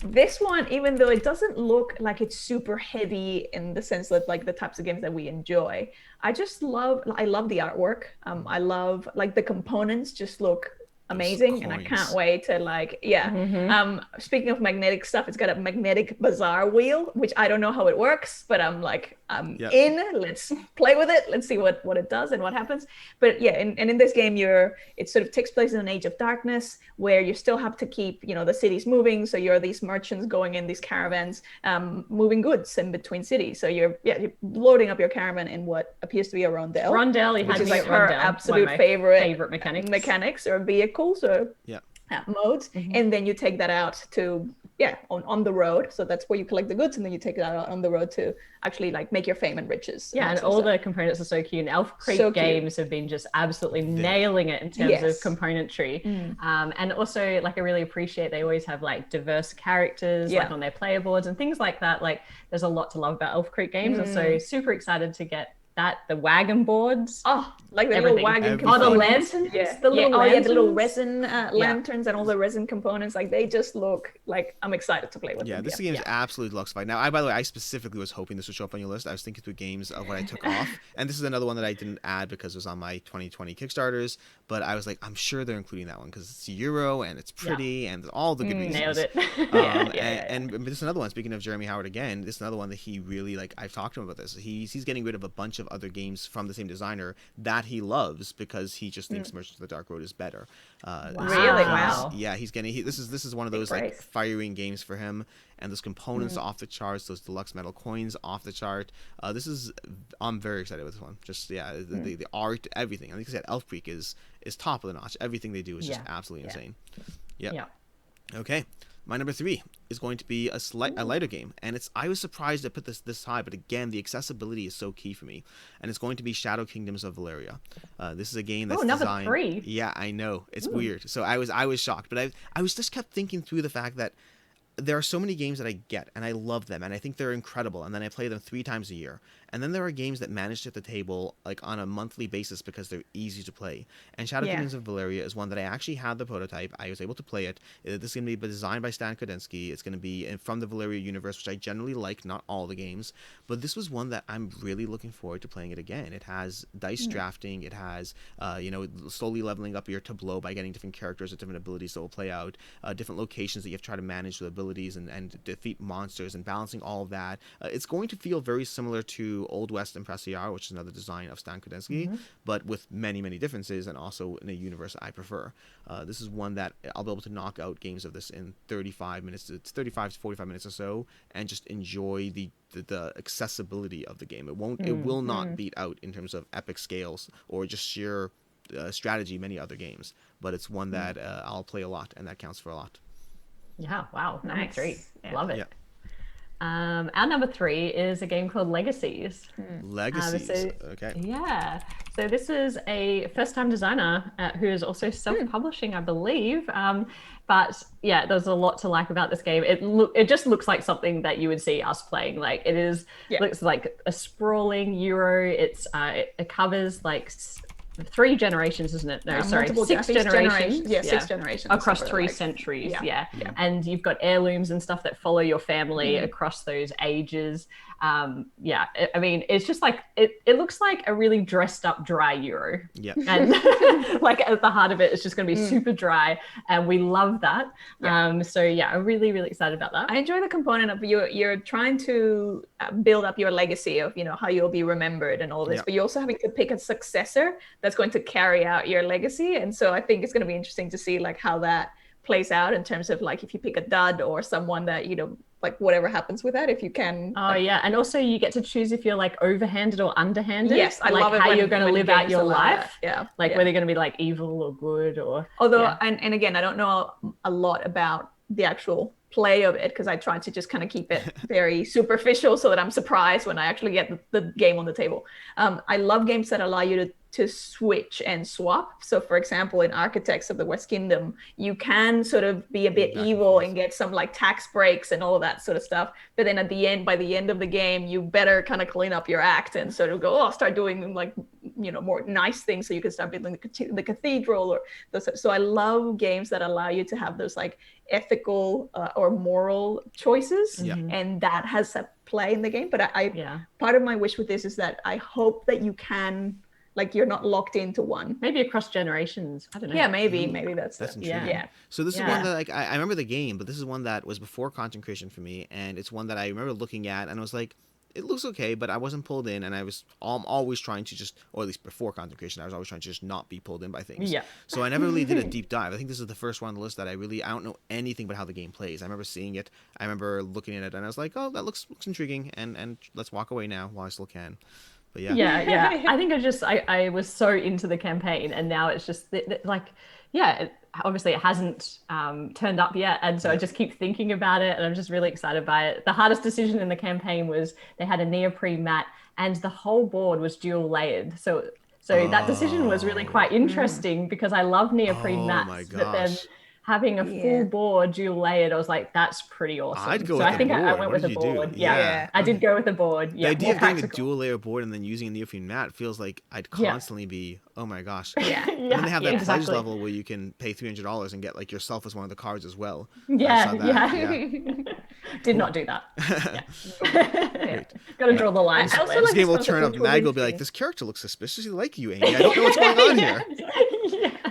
this one, even though it doesn't look like it's super heavy in the sense that like the types of games that we enjoy, I love the artwork. I love, like, the components just look amazing, and I can't wait to speaking of magnetic stuff, it's got a magnetic bazaar wheel, which I don't know how it works, but I'm like, in, let's play with it, let's see what it does and what happens. But yeah, and in this game, it sort of takes place in an age of darkness where you still have to keep, the cities moving. So you're these merchants going in these caravans, moving goods in between cities. So you're loading up your caravan in what appears to be a rondelle. Which is like her absolute favorite mechanics or vehicles or modes, and then you take that out to on the road. So that's where you collect the goods, and then you take that out on the road to actually like make your fame and riches. And all the components are so cute. And Elf Creek games have been just absolutely nailing it in terms of componentry. And also, like, I really appreciate they always have like diverse characters like on their player boards and things like that. Like, there's a lot to love about Elf Creek games, and so super excited to get the wagon boards, like the little wagon components. The lanterns, the little resin lanterns, and all the resin components. Like, they just look like I'm excited to play with them. This game is absolutely luxified. Now, by the way, I specifically was hoping this would show up on your list. I was thinking through games of what I took off, and this is another one that I didn't add because it was on my 2020 Kickstarters, but I was like, I'm sure they're including that one because it's Euro and it's pretty and all the good reasons. Nailed it. And this is another one, speaking of Jeremy Howard again, this is another one that he really, like, I've talked to him about this. He's getting rid of a bunch of other games from the same designer that he loves because he just thinks Merchants of the Dark Road is better. Really? Wow. Yeah, he's getting this is one of those like firing games for him, and those components off the charts, those deluxe metal coins off the chart. I'm very excited with this one. Just the art, everything. I think I said Elf Creek is top of the notch. Everything they do is just absolutely insane. Yeah. Okay. My number 3 is going to be a lighter game, and I was surprised to put this high, but again, the accessibility is so key for me, and it's going to be Shadow Kingdoms of Valeria. This is a game that's number designed. 3. Yeah, I know, it's weird. So I was shocked, but I was just kept thinking through the fact that there are so many games that I get, and I love them, and I think they're incredible, and then I play them 3 times a year. And then there are games that manage to hit the table like on a monthly basis because they're easy to play. And Shadow Kingdoms of Valeria is one that I actually had the prototype. I was able to play it. This is going to be designed by Stan Kodensky. It's going to be from the Valeria universe, which I generally like, not all the games. But this was one that I'm really looking forward to playing it again. It has dice drafting. It has, slowly leveling up your tableau by getting different characters with different abilities that will play out, different locations that you have to try to manage with abilities and defeat monsters and balancing all of that. It's going to feel very similar to Old West and Impressiar, which is another design of Stan Kudensky, but with many, many differences, and also in a universe I prefer. This is one that I'll be able to knock out games of this in 35 minutes. It's 35 to 45 minutes or so, and just enjoy the accessibility of the game. It will not beat out in terms of epic scales or just sheer strategy many other games, but it's one that I'll play a lot, and that counts for a lot. Yeah, wow. Number Nice. 3. Yeah. Love it. Yeah. Our number 3 is a game called Legacies. Legacies. Okay. Yeah. So this is a first-time designer who is also self-publishing, I believe. But yeah, there's a lot to like about this game. It just looks like something that you would see us playing. Like looks like a sprawling Euro. It covers like 3 generations, isn't it? No, sorry, 6 generations. Yeah, 6 generations across 3 centuries. Yeah. And you've got heirlooms and stuff that follow your family across those ages. I mean, it's just like it looks like a really dressed up dry Euro. Yeah. And like at the heart of it, it's just going to be super dry, and we love that. So yeah, I'm really, really excited about that. I enjoy the component of you're trying to build up your legacy of how you'll be remembered and all this, but you're also having to pick a successor that's going to carry out your legacy. And so I think it's going to be interesting to see like how that plays out in terms of like if you pick a dud or someone that like whatever happens with that, if you can. Oh yeah, and also you get to choose if you're like overhanded or underhanded. Yes, I like love it how when, you're going to live out your life. Like whether you're going to be like evil or good or. Although, and again, I don't know a lot about the actual play of it because I tried to just kind of keep it very superficial so that I'm surprised when I actually get the game on the table. I love games that allow you to switch and swap. So for example, in Architects of the West Kingdom, you can sort of be a bit evil and get some like tax breaks and all of that sort of stuff. But then by the end of the game, you better kind of clean up your act and sort of go, start doing like, more nice things so you can start building the cathedral or those. So I love games that allow you to have those like ethical or moral choices. And that has a play in the game. But part of my wish with this is that I hope that you can, like you're not locked into one. Maybe across generations. I don't know. Yeah, maybe that's intriguing. Yeah. So this is one that like I remember the game, but this is one that was before content creation for me, and it's one that I remember looking at and I was like, it looks okay, but I wasn't pulled in, and I'm always trying to just, or at least before content creation, I was always trying to just not be pulled in by things. Yeah. So I never really did a deep dive. I think this is the first one on the list that I don't know anything about how the game plays. I remember seeing it, I remember looking at it, and I was like, oh, that looks intriguing, and let's walk away now while I still can. But yeah. I think I was so into the campaign, and now it's just like, obviously it hasn't turned up yet, and so I just keep thinking about it, and I'm just really excited by it. The hardest decision in the campaign was they had a neoprene mat, and the whole board was dual layered. So that decision was really quite interesting because I love neoprene mats, my but then gosh. having a full board dual layered, I was like, that's pretty awesome. I'd go so with I think the board. I went What with did a you do? board. Yeah, I did go with the board. The idea of getting a practical. dual layer board and then using a neoprene mat feels like I'd constantly be, oh my gosh. Yeah. And then they have that pledge exactly. level where you can pay $300 and get like yourself as one of the cards as well. Yeah. Did not do that. Got to draw the line. I also This like game will this turn up. concept of Mag will be like, this character looks suspiciously like you, Amy. I don't know what's going on here.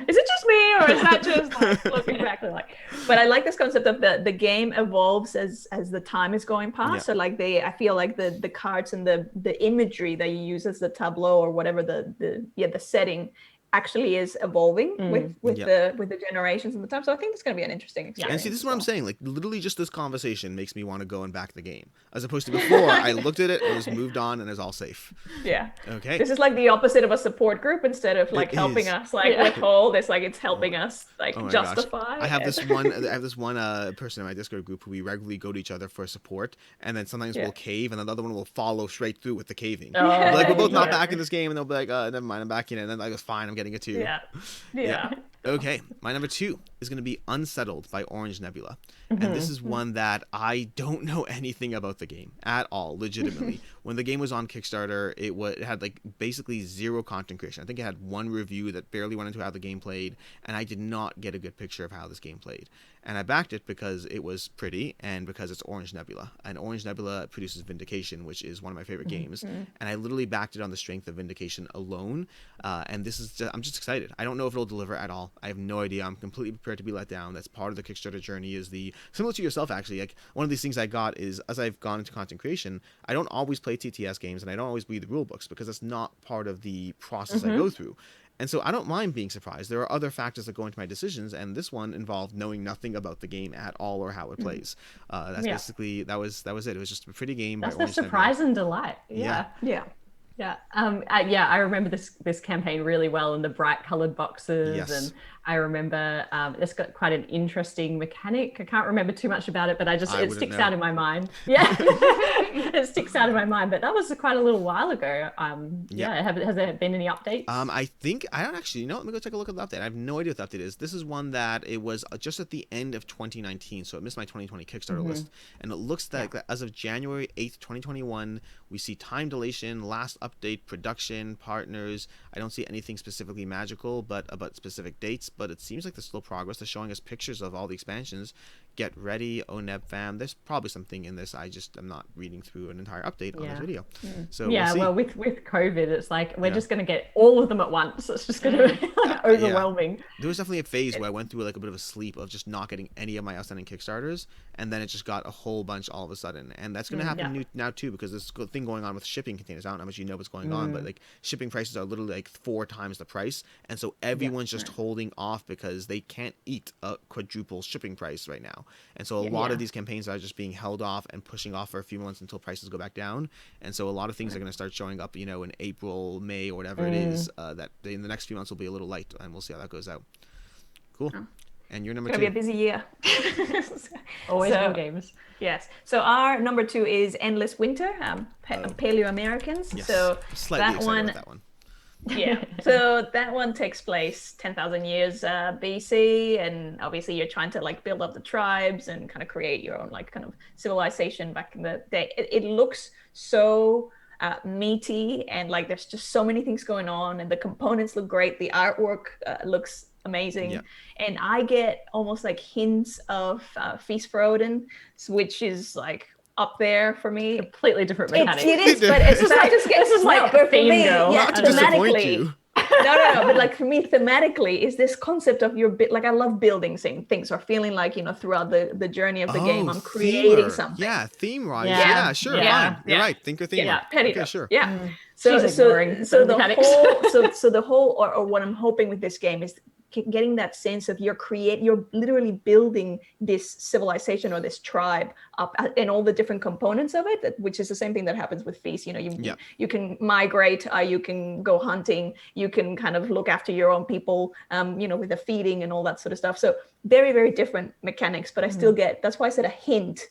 Is it just me, or is that just like look exactly like? But I like this concept of the game evolves as the time is going past. So like I feel like the cards and the imagery that you use as the tableau or whatever the setting actually is evolving with the generations and the time. So I think it's going to be an interesting experience. And see, this is what I'm saying. Like, literally just this conversation makes me want to go and back the game. As opposed to before, I looked at it and was moved on and it was all safe. Yeah. Okay. This is like the opposite of a support group. Instead of like helping us like withhold, it's like it's helping us like justify. I have this one person in my Discord group who we regularly go to each other for support, and then sometimes we'll cave and then the other one will follow straight through with the caving. Like, we're both not back in this game, and they'll be like, never mind, I'm back in it. And then I go, fine, I'm getting it too. Yeah. Okay, my number 2 is going to be Unsettled by Orange Nebula. And this is one that I don't know anything about the game at all, legitimately. When the game was on Kickstarter, it had like basically zero content creation. I think it had one review that barely went into how the game played, and I did not get a good picture of how this game played. And I backed it because it was pretty and because it's Orange Nebula. And Orange Nebula produces Vindication, which is one of my favorite games. And I literally backed it on the strength of Vindication alone. And this is I'm just excited. I don't know if it'll deliver at all. tell. I have no idea. I'm completely prepared to be let down. That's part of the Kickstarter journey. Is the similar to yourself actually. Like one of these things I got is as I've gone into content creation, I don't always play TTS games and I don't always read the rule books because that's not part of the process I go through. And so I don't mind being surprised. There are other factors that go into my decisions, and this one involved knowing nothing about the game at all or how it plays. That's basically that was it. It was just a pretty game. That's the surprise and delight. Yeah. I remember this campaign really well, and the bright colored boxes, and I remember it's got quite an interesting mechanic. I can't remember too much about it, but it sticks out in my mind. Yeah, it sticks out in my mind. But that was quite a little while ago. Has there been any updates? I don't actually. Let me go take a look at the update. I have no idea what the update is. This is one that it was just at the end of 2019, so it missed my 2020 Kickstarter list, and it looks like as of January 8th, 2021, we see time dilation, last update, production, partners. I don't see anything specifically magical, but about specific dates. But it seems like there's still progress. They're showing us pictures of all the expansions. Get ready, ONEB fam. There's probably something in this. I'm not reading through an entire update on this video. So well, with COVID, it's like we're just going to get all of them at once. It's just going to be overwhelming. Yeah. There was definitely a phase where I went through like a bit of a sleep of just not getting any of my outstanding Kickstarters, and then it just got a whole bunch all of a sudden. And that's going to happen now too, because there's a thing going on with shipping containers. I don't know how much you know what's going on, but like shipping prices are literally like 4 times the price, and so everyone's just holding off because they can't eat a quadruple shipping price right now. And so a lot of these campaigns are just being held off and pushing off for a few months until prices go back down. And so a lot of things are going to start showing up, in April, May, or whatever it is, that in the next few months will be a little light, and we'll see how that goes out. Cool. Oh. And your number 2? It's going to be a busy year. Always new games. Yes. So our number 2 is Endless Winter, Paleo Americans. Yes. So slightly excited about that one. Yeah, so that one takes place 10,000 years BC, and obviously you're trying to like build up the tribes and kind of create your own like kind of civilization back in the day. It looks so meaty, and like there's just so many things going on, and the components look great. The artwork looks amazing, and I get almost like hints of Feast for Odin, which is like up there for me. Completely different mechanics. It is, but it's this is like a theme girl. Yeah, not to disappoint you. No, but like for me thematically is this concept of your bit, like I love building things or feeling like throughout the journey of the game I'm creating something. Yeah, theme wise. Yeah, sure, fine. You're right. ThinkerThemer. Yeah, petty. Okay, sure. Yeah. So the whole or what I'm hoping with this game is getting that sense of you're literally building this civilization or this tribe up and all the different components of it, which is the same thing that happens with Feast. You can migrate, you can go hunting, you can kind of look after your own people, with the feeding and all that sort of stuff. So very, very different mechanics, but I still get, that's why I said a hint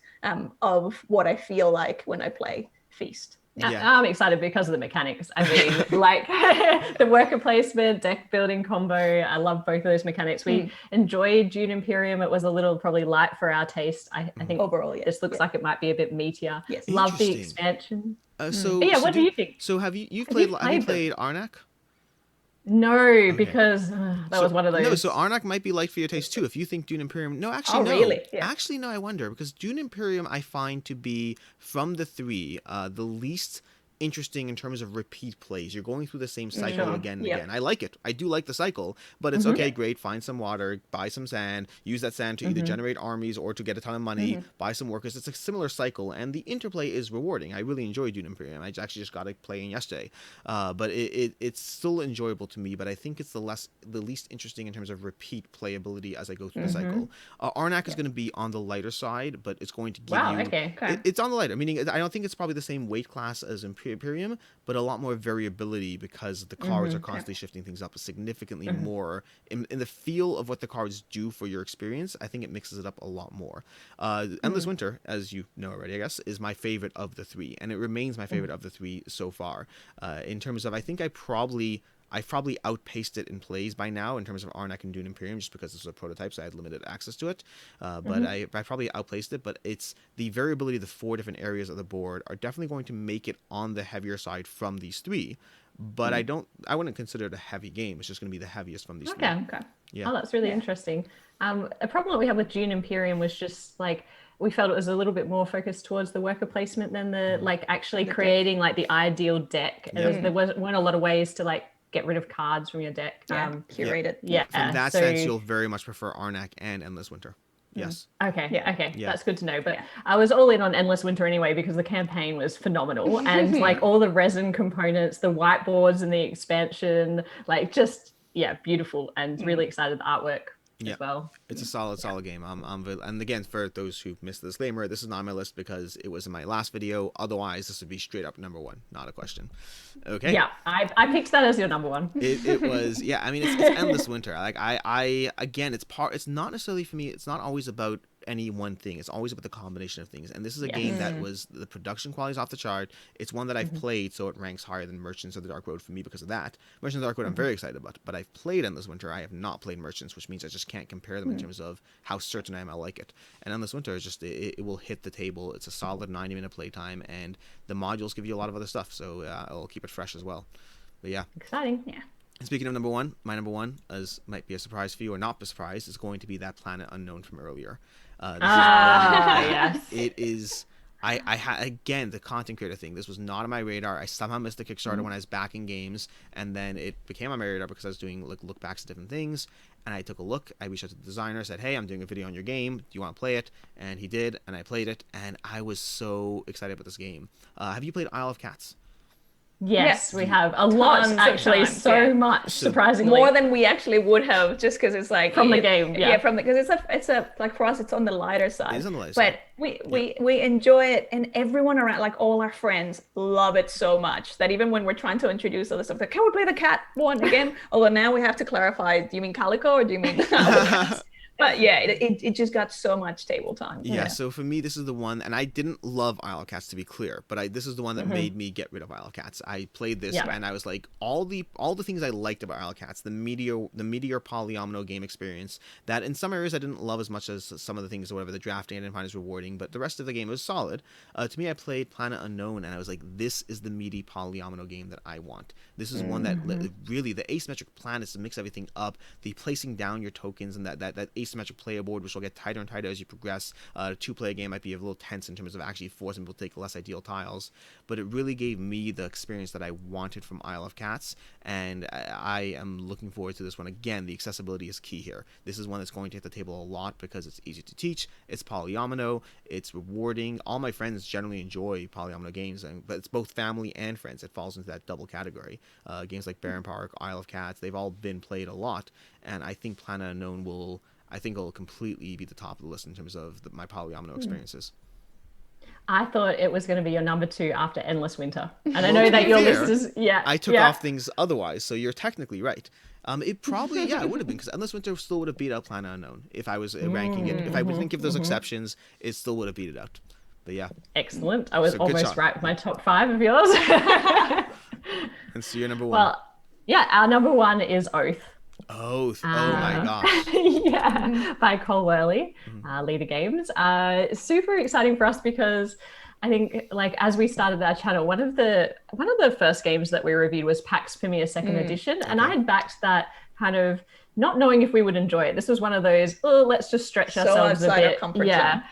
of what I feel like when I play Feast. Yeah. I'm excited because of the mechanics. I mean, like the worker placement, deck building combo. I love both of those mechanics. We enjoyed Dune Imperium. It was a little probably light for our taste. I think overall, this looks like it might be a bit meatier. Yes. Love the expansion. What do you think? So have you played Arnak? No, because that was one of those. No, so Arnak might be light for your taste too. If you think Dune Imperium, no. Really? Yeah. Actually, no. I wonder, because Dune Imperium I find to be from the 3 the least interesting in terms of repeat plays. You're going through the same cycle again and again. I like it. I do like the cycle, but it's okay, great. Find some water, buy some sand, use that sand to either generate armies or to get a ton of money, buy some workers. It's a similar cycle, and the interplay is rewarding. I really enjoy Dune Imperium. I actually just got it playing yesterday, but it's still enjoyable to me. But I think it's the least interesting in terms of repeat playability as I go through the cycle. Arnak is going to be on the lighter side, but it's going to give you. Okay. It's on the lighter, meaning I don't think it's probably the same weight class as Imperium, but a lot more variability because the cards are constantly shifting things up significantly more in the feel of what the cards do for your experience. I think it mixes it up a lot more. Endless Winter, as you know already, I guess, is my favorite of the 3, and it remains my favorite of the 3 so far. In terms of, I think I've probably outpaced it in plays by now in terms of Arnak and Dune Imperium, just because this was a prototype, so I had limited access to it. But I probably outplaced it. But it's the variability of the 4 different areas of the board are definitely going to make it on the heavier side from these 3. But I wouldn't consider it a heavy game. It's just going to be the heaviest from these 3. Okay. Yeah. Oh, that's really interesting. A problem that we had with Dune Imperium was just like, we felt it was a little bit more focused towards the worker placement than the like actually creating like the ideal deck. There weren't a lot of ways to like get rid of cards from your deck. Curated. Yeah. From that sense, you'll very much prefer Arnak and Endless Winter. Yes. Okay. Yeah. That's good to know. But I was all in on Endless Winter anyway because the campaign was phenomenal, and like all the resin components, the whiteboards and the expansion, like just beautiful, and really excited the artwork as well. It's a solid game. And again, for those who missed the disclaimer, this is not on my list because it was in my last video. Otherwise, this would be straight up number one, not a question. Okay. Yeah, I picked that as your number one. It was, I mean, it's Endless Winter. Like I again, it's not necessarily for me. It's not always about any one thing. It's always about the combination of things. And this is a game that was, the production quality is off the chart. It's one that I've played, so it ranks higher than Merchants of the Dark Road for me because of that. Merchants of the Dark Road I'm very excited about, but I've played Endless Winter. I have not played Merchants, which means I just can't compare them in terms of how certain I am I like it. And Endless Winter is just, it will hit the table. It's a solid 90-minute playtime, and the modules give you a lot of other stuff, so I'll keep it fresh as well. But yeah. Exciting. Yeah. Speaking of number one, my number one, as might be a surprise for you or not a surprise, is going to be that Planet Unknown from earlier. Yes. It is. Again, the content creator thing. This was not on my radar. I somehow missed the Kickstarter when I was backing games, and then it became on my radar because I was doing like look backs at different things. And I took a look. I reached out to the designer, said, "Hey, I'm doing a video on your game. Do you want to play it?" And he did, and I played it, and I was so excited about this game. Have you played Isle of Cats? Yes, we have a lot, actually, so much, surprisingly, more than we actually would have, just because it's like from the game, because it's a like for us, it's on the lighter side. It is on the lighter side. We enjoy it, and everyone around, like all our friends, love it so much that even when we're trying to introduce other stuff, like, can we play the cat one again? Although now we have to clarify: do you mean Calico or do you mean cats? But it just got so much table time. Yeah, so for me, this is the one, and I didn't love Isle of Cats, to be clear, but this is the one that made me get rid of Isle of Cats. I played this, and I was like, all the things I liked about Isle of Cats, the meteor polyomino game experience, that in some areas I didn't love as much as some of the things, or whatever, the drafting I didn't find as rewarding, but the rest of the game was solid. To me, I played Planet Unknown, and I was like, this is the meaty polyomino game that I want. This is one that really, the asymmetric planets to mix everything up, the placing down your tokens, and that asymmetric player board, which will get tighter and tighter as you progress. A two-player game might be a little tense in terms of actually forcing people to take less ideal tiles, but it really gave me the experience that I wanted from Isle of Cats, and I am looking forward to this one. Again, the accessibility is key here. This is one that's going to hit the table a lot because it's easy to teach, it's polyomino, it's rewarding. All my friends generally enjoy polyomino games, but it's both family and friends. It falls into that double category. Games like Baron Park, Isle of Cats, they've all been played a lot, and I think Planet Unknown will completely be the top of the list in terms of my polyomino experiences. I thought it was going to be your number two after Endless Winter. And I know that your list is, I took off things otherwise, so you're technically right. It probably, it would have been, because Endless Winter still would have beat out Planet Unknown if I was ranking it. If I didn't give those exceptions, it still would have beat it out. But yeah. Excellent. I was almost right with my top five of yours. And so your number one. Well, our number one is Oath. Oath. Oh my gosh. By Cole Worley, Leader Games. Super exciting for us because I think, like, as we started our channel, one of the first games that we reviewed was PAX Premier Second Edition, and I had backed that kind of not knowing if we would enjoy it. This was one of those, let's just stretch ourselves a bit.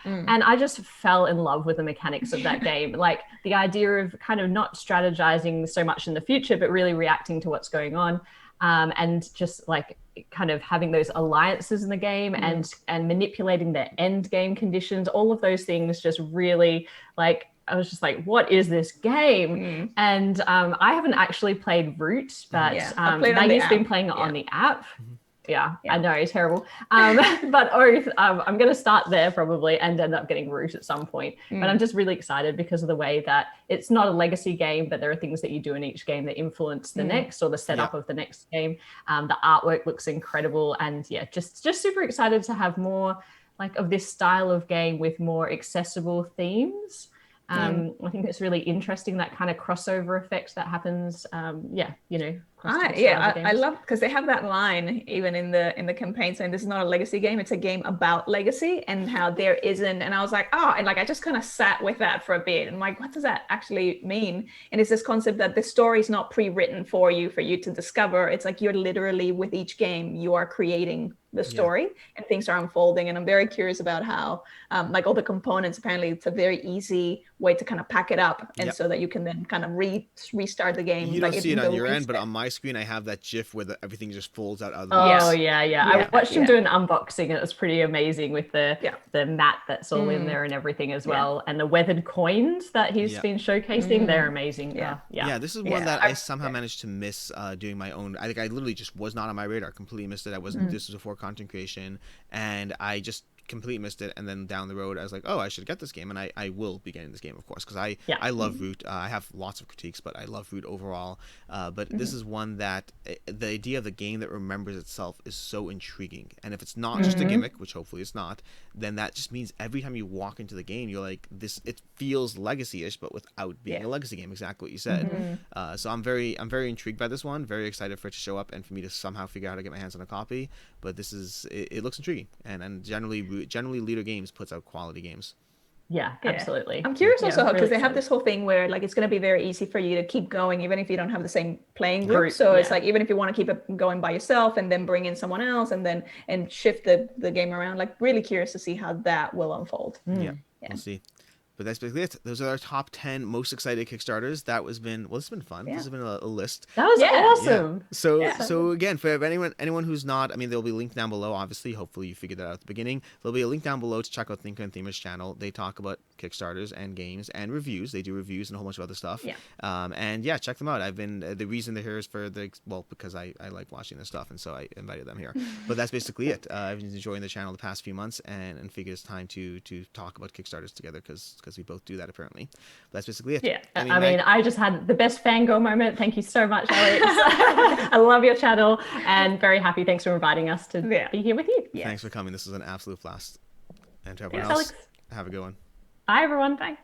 And I just fell in love with the mechanics of that game. Like the idea of kind of not strategizing so much in the future, but really reacting to what's going on. And just like kind of having those alliances in the game and manipulating the end game conditions, all of those things just really, like, I was just like, what is this game? And I haven't actually played Root, but Maggie's been playing it on the app. Yeah, I know, it's terrible. But Oath, I'm going to start there probably and end up getting Root at some point. But I'm just really excited because of the way that it's not a legacy game, but there are things that you do in each game that influence the next or the setup of the next game. The artwork looks incredible. And just super excited to have more like of this style of game with more accessible themes. I think it's really interesting, that kind of crossover effect that happens. I love, because they have that line even in the campaign saying this is not a legacy game, it's a game about legacy, and how there isn't. And I was like, and like I just kind of sat with that for a bit, and I'm like, what does that actually mean? And it's this concept that the story is not pre-written for you to discover. It's like you're literally, with each game, you are creating the story and things are unfolding. And I'm very curious about how, like all the components, apparently it's a very easy way to kind of pack it up. And so that you can then kind of restart the game. You like don't see it on your end, but on my screen, I have that GIF where everything just folds out of the box. Oh, yeah. I watched him do an unboxing and it was pretty amazing with the mat that's all in there and everything as well. And the weathered coins that he's been showcasing, they're amazing. Yeah, this is one that I somehow managed to miss doing my own. I think I literally just was not on my radar, completely missed it. I wasn't, this was before content creation, and I just completely missed it. And then down the road I was like, oh, I should get this game, and I will be getting this game, of course, because I love Root. I have lots of critiques, but I love Root overall. But this is one that the idea of the game that remembers itself is so intriguing, and if it's not just a gimmick, which hopefully it's not, then that just means every time you walk into the game you're like, this, it feels legacy-ish but without being a legacy game, exactly what you said. So I'm very intrigued by this one, very excited for it to show up and for me to somehow figure out how to get my hands on a copy. But this is, it looks intriguing, and generally Leader Games puts out quality games. Yeah, absolutely. I'm curious also because really they have this whole thing where like it's going to be very easy for you to keep going even if you don't have the same playing group. So it's like even if you want to keep it going by yourself and then bring in someone else and shift the game around, like really curious to see how that will unfold. Yeah, we'll see. But that's basically it. Those are our top 10 most excited Kickstarters. It's been fun. This has been a list. That was awesome. So again, for anyone who's not, I mean, there'll be a link down below, obviously. Hopefully you figured that out at the beginning. There'll be a link down below to check out ThinkerThemer's channel. They talk about Kickstarters and games and reviews. They do reviews and a whole bunch of other stuff. And check them out. I've been, the reason they're here is because I like watching this stuff, and so I invited them here. But that's basically it. I've been enjoying the channel the past few months and figured it's time to talk about Kickstarters together because we both do that apparently. But that's basically it. Yeah, I mean, I just had the best fangirl moment. Thank you so much, Alex. I love your channel and very happy. Thanks for inviting us to be here with you. Thanks for coming. This was an absolute blast. And to everyone else, Alex. have a good one. Bye, everyone. Bye.